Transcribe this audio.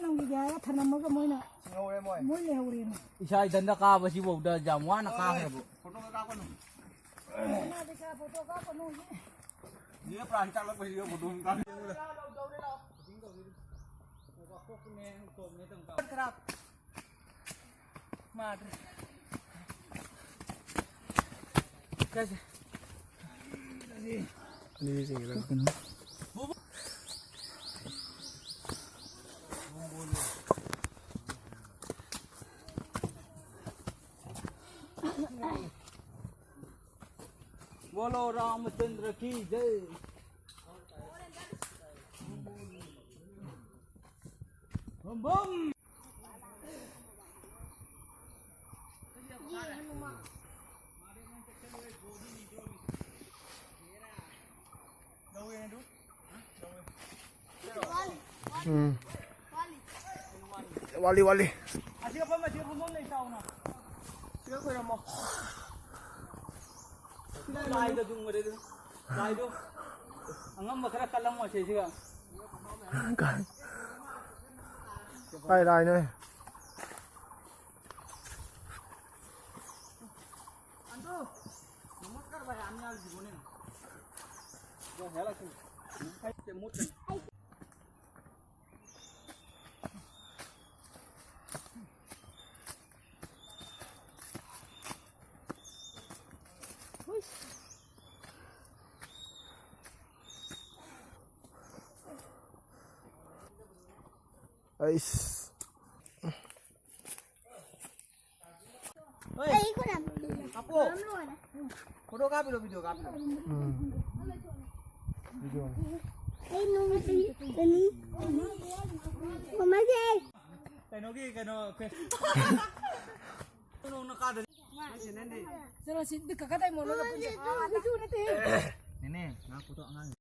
Nang gigaya thanam ga moina. Ngore moy. Moy le hawri na. Isa idanda ka ba si Bogda jamwa na ka hebo. Photo ka ko no. Na de ka photo ka ko no. Dia prank tak lepas dia photo ka. Kerap. Madre. Kasi. Ini sing lang. बोलो रामचंद्र की जय बम बम Wali. Asyik apa masih rumon ni tahu na Dia ko na mo. Lai do dung mare do lai do angam makara kalam mo sei siga Đây đây này. anto namaskar bhai ami al jibone na jo hela ki hai te mut Ais. Ai ko na. apo photo ka pilo video ka pilo Video. Ai no ni. Mama je. kano ki kano no nakada Sero sit ka katay mo lo ka punja. Ah, na te. nene na photo ang